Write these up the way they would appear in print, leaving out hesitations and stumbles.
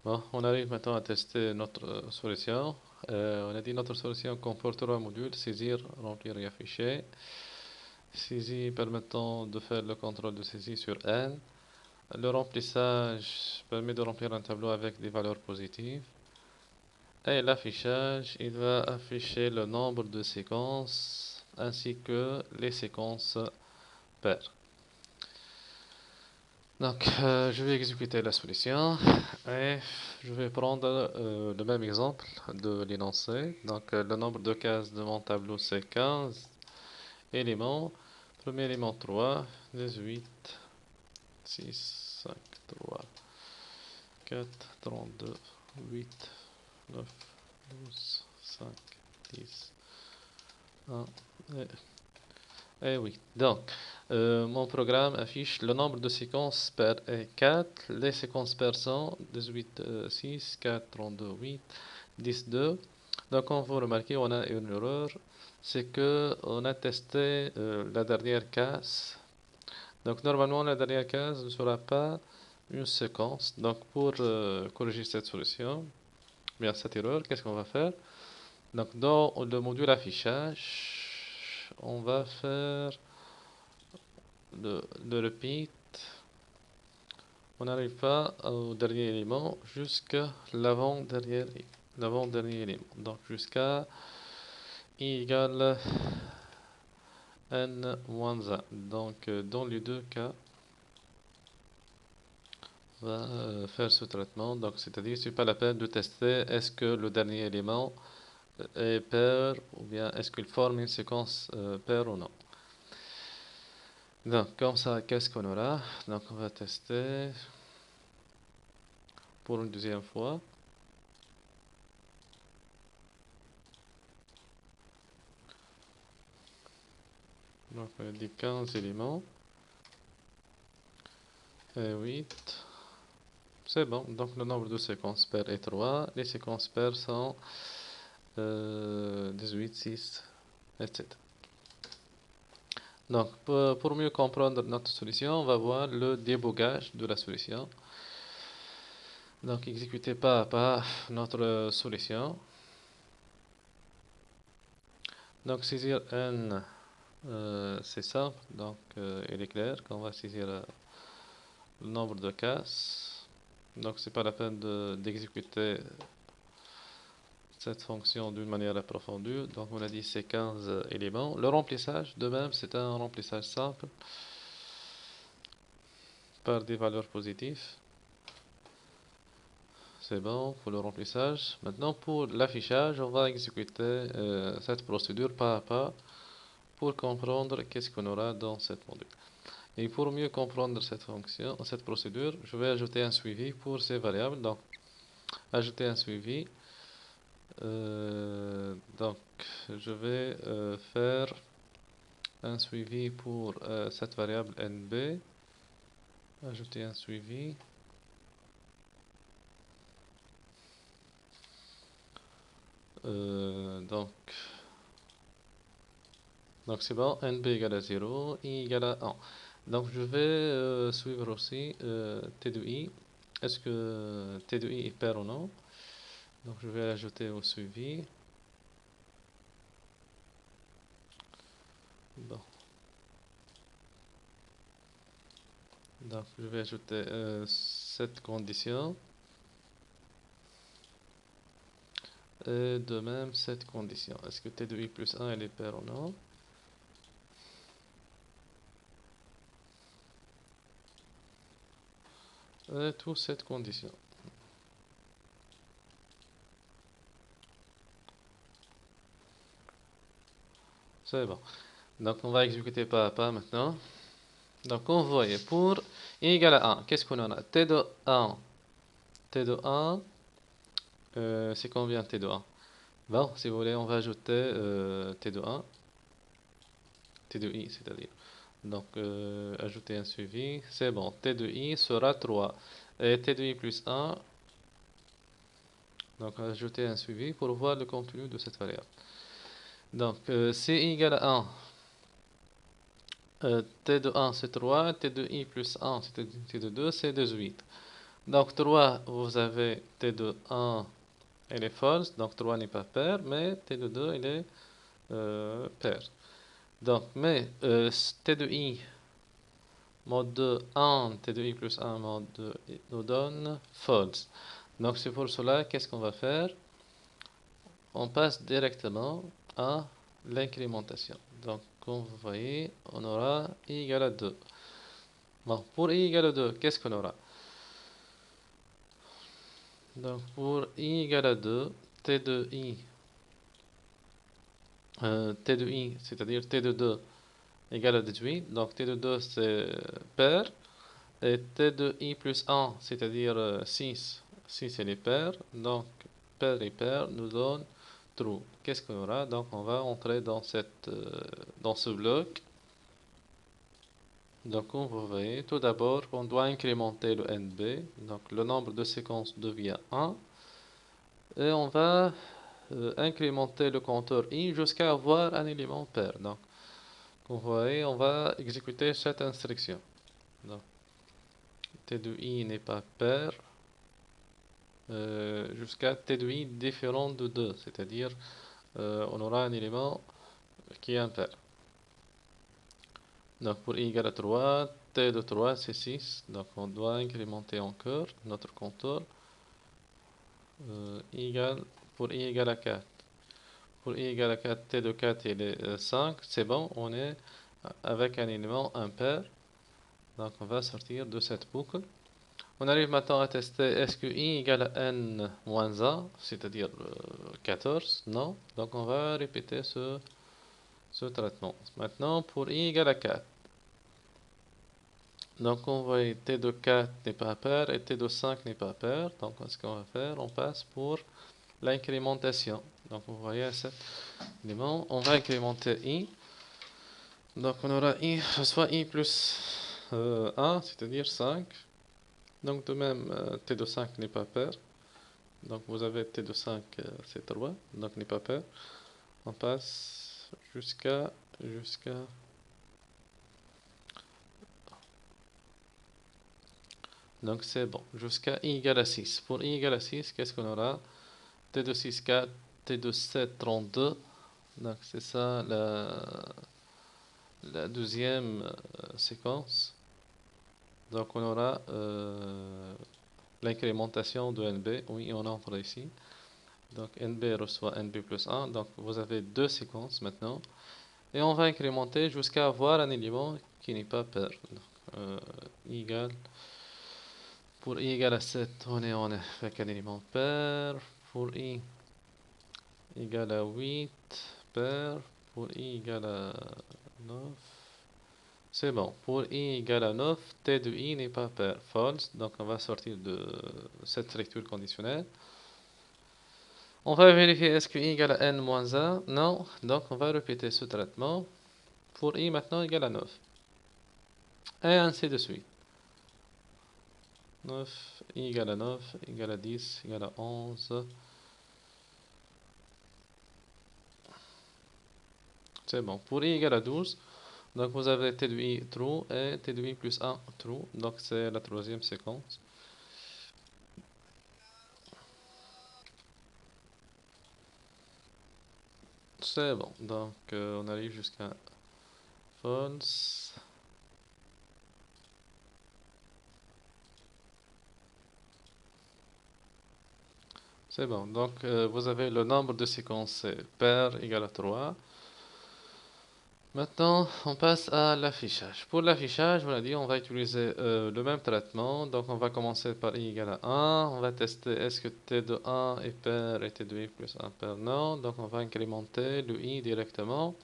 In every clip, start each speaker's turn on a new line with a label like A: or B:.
A: Bon, on arrive maintenant à tester notre solution. On a dit notre solution comporte trois modules, saisir, remplir et afficher. Saisie permettant de faire le contrôle de saisie sur N. Le remplissage permet de remplir un tableau avec des valeurs positives. Et l'affichage, il va afficher le nombre de séquences ainsi que les séquences paires. Donc, je vais exécuter la solution et je vais prendre le même exemple de l'énoncé. Donc, le nombre de cases de mon tableau c'est 15 éléments. Premier élément 3, 18, 6, 5, 3, 4, 32, 8, 9, 12, 5, 10, 1 et 8. Donc, mon programme affiche le nombre de séquences paires est 4. Les séquences paires sont 18, 6, 4, 32, 8, 10, 2. Donc, comme vous remarquez, on a une erreur. C'est que on a testé la dernière case. Donc, normalement, la dernière case ne sera pas une séquence. Donc, pour corriger cette solution, bien cette erreur, qu'est-ce qu'on va faire? Donc, dans le module affichage, on va faire le repeat. On n'arrive pas au dernier élément jusqu'à l'avant-dernier élément. Donc jusqu'à i égale n-1. Donc dans les deux cas, on va faire ce traitement. Donc c'est-à-dire c'est pas la peine de tester est-ce que le dernier élément est pair ou bien est-ce qu'il forme une séquence pair ou non. Donc comme ça, qu'est-ce qu'on aura? Donc on va tester pour une deuxième fois. Donc on a dit 15 éléments et 8. C'est bon, donc le nombre de séquences paires est 3. Les séquences paires sont 18, 6, etc. Donc pour mieux comprendre notre solution, on va voir le débogage de la solution. Donc exécuter pas à pas notre solution. Donc saisir n, c'est simple, donc il est clair qu'on va saisir le nombre de cases. Donc c'est pas la peine d'exécuter cette fonction d'une manière approfondie. Donc on a dit c'est 15 éléments. Le remplissage, de même, c'est un remplissage simple par des valeurs positives. C'est bon pour le remplissage. Maintenant pour l'affichage, on va exécuter cette procédure pas à pas pour comprendre qu'est-ce qu'on aura dans cette module. Et pour mieux comprendre cette fonction, cette procédure, je vais ajouter un suivi pour ces variables. Donc ajouter un suivi. Donc je vais faire un suivi pour cette variable nb, ajouter un suivi, donc c'est bon, nb égale à 0, i égale à 1. Donc je vais suivre aussi t de i, est-ce que t de i est pair ou non. Donc je vais l'ajouter au suivi. Bon. Donc je vais ajouter cette condition. Et de même cette condition. Est-ce que t de i plus 1 elle est pair ou non? Et tout cette condition. C'est bon. Donc on va exécuter pas à pas maintenant. Donc on voit pour i égale à 1, qu'est-ce qu'on en a? T de 1. T de 1, c'est combien T de 1? Bon, si vous voulez, on va ajouter T de 1, T de i, c'est-à-dire. Donc, ajouter un suivi, c'est bon. T de i sera 3. Et T de i plus 1, donc ajouter un suivi pour voir le contenu de cette variable. Donc, si i égale à 1, T de 1 c'est 3, T de i plus 1 c'est T de 2 c'est 18. Donc 3, vous avez t de 1, elle est false, donc 3 n'est pas pair, mais t de 2, elle est pair. Donc, mais t de i mod 2, 1, t de i plus 1 mod 2 nous donne false. Donc c'est pour cela, qu'est-ce qu'on va faire? On passe directement à l'incrémentation. Donc, comme vous voyez, on aura i égale à 2. Bon, pour i égale à 2, qu'est-ce qu'on aura? Donc, pour i égale à 2, t de i, c'est-à-dire t de 2 égale à 18. Donc, t de 2, c'est pair. Et t de i plus 1, c'est-à-dire 6. 6, elle est pair. Donc, pair et pair nous donne true. Qu'est-ce qu'on aura? Donc, on va entrer dans ce bloc. Donc, comme vous voyez, tout d'abord, on doit incrémenter le NB. Donc, le nombre de séquences devient 1. Et on va incrémenter le compteur I jusqu'à avoir un élément pair. Donc, comme vous voyez, on va exécuter cette instruction. Donc, T de I n'est pas pair jusqu'à T de I différent de 2. C'est-à-dire, on aura un élément qui est impair. Donc, pour I égale à 3, T de 3, c'est 6. Donc, on doit incrémenter encore notre compteur. Pour i égale à 4. Pour i égale à 4, t de 4 il est 5. C'est bon, on est avec un élément impair. Donc on va sortir de cette boucle. On arrive maintenant à tester est-ce que i égale à n moins 1, c'est-à-dire 14. Non. Donc on va répéter ce traitement. Maintenant pour i égale à 4. Donc on voit t de 4 n'est pas pair et t de 5 n'est pas pair. Donc ce qu'on va faire, on passe pour l'incrémentation. Donc vous voyez cet élément, on va incrémenter i. Donc on aura i, soit i plus 1, c'est-à-dire 5. Donc de même, t de 5 n'est pas pair. Donc vous avez t de 5, c'est 3, donc n'est pas pair. On passe jusqu'à. Donc c'est bon, jusqu'à i égale à 6. Pour i égale à 6, qu'est-ce qu'on aura? T de 6, 4, t de 7, 32. Donc c'est ça la deuxième séquence. Donc on aura l'incrémentation de NB. Oui, on entre ici. Donc NB reçoit NB plus 1. Donc vous avez deux séquences maintenant. Et on va incrémenter jusqu'à avoir un élément qui n'est pas pair. I égale, pour i égale à 7, on est avec un élément pair. Pour i égale à 8, pair. Pour i égale à 9. C'est bon. Pour i égale à 9, t de i n'est pas pair. False. Donc on va sortir de cette lecture conditionnelle. On va vérifier est-ce que i égale à n moins 1. Non. Donc on va répéter ce traitement. Pour i maintenant égale à 9. Et ainsi de suite. 9, i égale à 9, égale à 10, égale à 11. C'est bon. Pour i égale à 12, donc vous avez t de i true et t de i plus 1 true. Donc c'est la troisième séquence. C'est bon. Donc on arrive jusqu'à false. C'est bon. Donc vous avez le nombre de séquences pair égale à 3. Maintenant, on passe à l'affichage. Pour l'affichage, on a dit on va utiliser le même traitement. Donc, on va commencer par i égale à 1. On va tester est-ce que t de 1 est pair et t de i plus 1 pair. Non. Donc, on va incrémenter le i directement.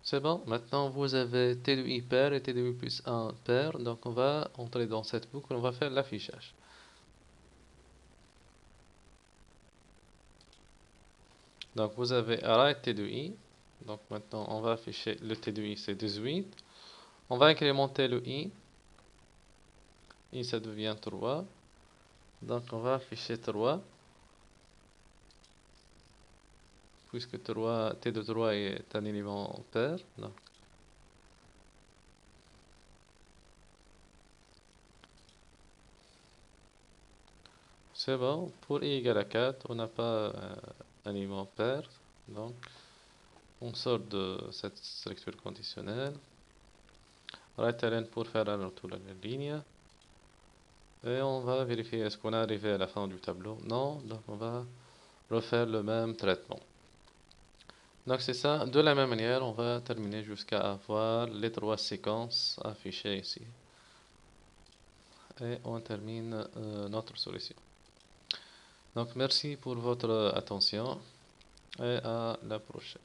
A: C'est bon. Maintenant, vous avez t de i pair et t de i plus 1 pair. Donc, on va entrer dans cette boucle. On va faire l'affichage. Donc, vous avez array t de i. Donc, maintenant, on va afficher le t de i, c'est 18. On va incrémenter le i. I, ça devient 3. Donc, on va afficher 3. Puisque 3, t de 3 est un élément pair. Donc, C'est bon. Pour i égale à 4, on n'a pas un élément pair. Donc, on sort de cette structure conditionnelle. Right ln pour faire un retour à la ligne. Et on va vérifier est-ce qu'on est arrivé à la fin du tableau. Non, donc on va refaire le même traitement. Donc c'est ça, de la même manière, on va terminer jusqu'à avoir les 3 séquences affichées ici. Et on termine notre solution. Donc merci pour votre attention et à la prochaine.